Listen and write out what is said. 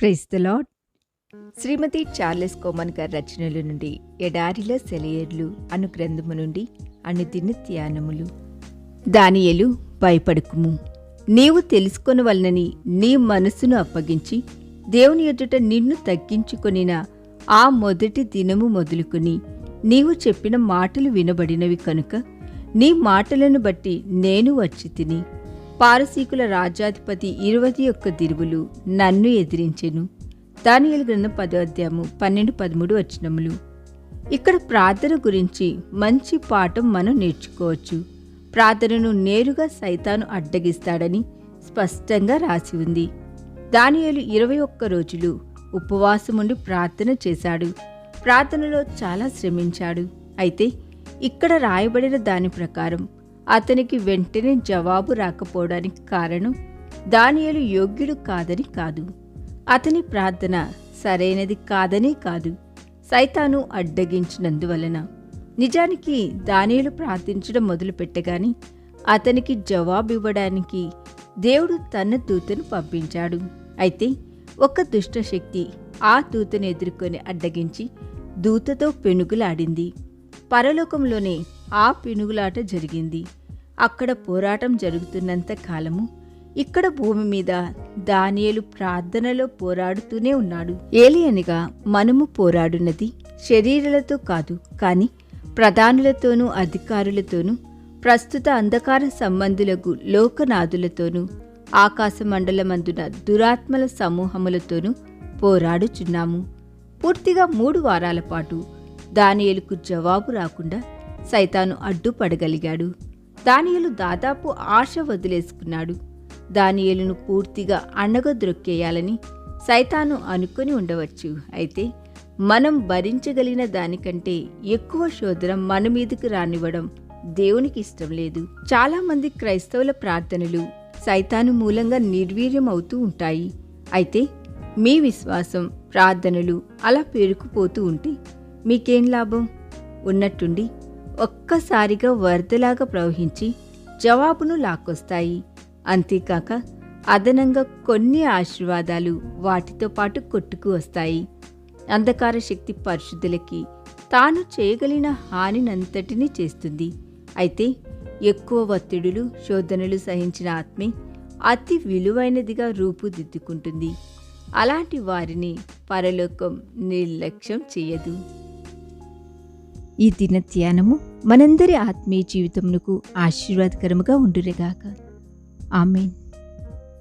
Praise the lord. Shrimati Charles Cowman గారి రచనల నుండి ఎడారిలో సెలయేర్లు అను గ్రంథము నుండి అనుదిన ధ్యానములు. దానియేలు, భయపడకుము, నీవు తెలుసుకొనవలనని నీ మనసును అప్పగించి దేవుని ఎదుట నిన్ను తగ్గించుకొనిన ఆ మొదటి దినము మొదలుకొని నీవు చెప్పిన మాటలు వినబడినవి కనుక నీ మాటలను బట్టి నేను వచ్చి తిని. పారసీకుల రాజాధిపతి 21 దిరువులు నన్ను ఎదిరించెను. దానియేలు గ్రంథం 10వ అధ్యాయము 12-13 వచనములు. ఇక్కడ ప్రార్థన గురించి మంచి పాఠం మనం నేర్చుకోవచ్చు. ప్రార్థనను నేరుగా సైతాను అడ్డగిస్తాడని స్పష్టంగా రాసి ఉంది. దానియేలు 21 రోజులు ఉపవాసముండి ప్రార్థన చేశాడు. ప్రార్థనలో చాలా శ్రమించాడు. అయితే ఇక్కడ రాయబడిన దాని ప్రకారం అతనికి వెంటనే జవాబు రాకపోవడానికి కారణం దానియేలు యోగ్యుడు కాదని కాదు, అతని ప్రార్థన సరైనది కాదనే కాదు, సైతాను అడ్డగించినందువలన. నిజానికి దానియేలు ప్రార్థించడం మొదలుపెట్టగానే అతనికి జవాబివ్వడానికి దేవుడు తన దూతను పంపించాడు. అయితే ఒక దుష్టశక్తి ఆ దూతను ఎదుర్కొని అడ్డగించి దూతతో పెనుగులాడింది. పరలోకంలోనే ఆ పెనుగులాట జరిగింది. అక్కడ పోరాటం జరుగుతున్నంత కాలము ఇక్కడ భూమి మీద దానియేలు ప్రార్థనలో పోరాడుతూనే ఉన్నాడు. ఏలియనగా మనము పోరాడున్నది శరీరాలతో కాదు, కాని ప్రధానులతోనూ అధికారులతోనూ ప్రస్తుత అంధకార సంబంధులకు లోకనాథులతోనూ ఆకాశమండలమందున దురాత్మల సమూహములతోనూ పోరాడుచున్నాము. పూర్తిగా 3 వారాల పాటు దానియేలుకు జవాబు రాకుండా సైతాను అడ్డుపడగలిగాడు. దానియేలు దాదాపు ఆశ వదిలేసుకున్నాడు. దానియేలును పూర్తిగా అణగద్రొక్కేయాలని సైతాను అనుకొని ఉండవచ్చు. అయితే మనం భరించగలిగిన దానికంటే ఎక్కువ శోధన మన మీదకి రానివ్వడం దేవునికి ఇష్టం లేదు. చాలామంది క్రైస్తవుల ప్రార్థనలు సైతాను మూలంగా నిర్వీర్యం అవుతూ ఉంటాయి. అయితే మీ విశ్వాసం, ప్రార్థనలు అలా పెరుకుపోతూ ఉంటే మీకేం లాభం? ఉన్నట్టుండి ఒక్కసారిగా వరదలాగా ప్రవహించి జవాబును లాక్కొస్తాయి. అంతేకాక అదనంగా కొన్ని ఆశీర్వాదాలు వాటితో పాటు కొట్టుకు వస్తాయి. అంధకార శక్తి పరిశుద్ధులకి తాను చేయగలిగిన హానినంతటినీ చేస్తుంది. అయితే ఎక్కువ ఒత్తిడులు, శోధనలు సహించిన ఆత్మే అతి విలువైనదిగా రూపుదిద్దుకుంటుంది. అలాంటి వారిని పరలోకం నిర్లక్ష్యం చేయదు. ఈ దిన ధ్యానము మనందరి ఆత్మీయ జీవితమునకు ఆశీర్వాదకరముగా ఉండునుగాక. ఆమేన్.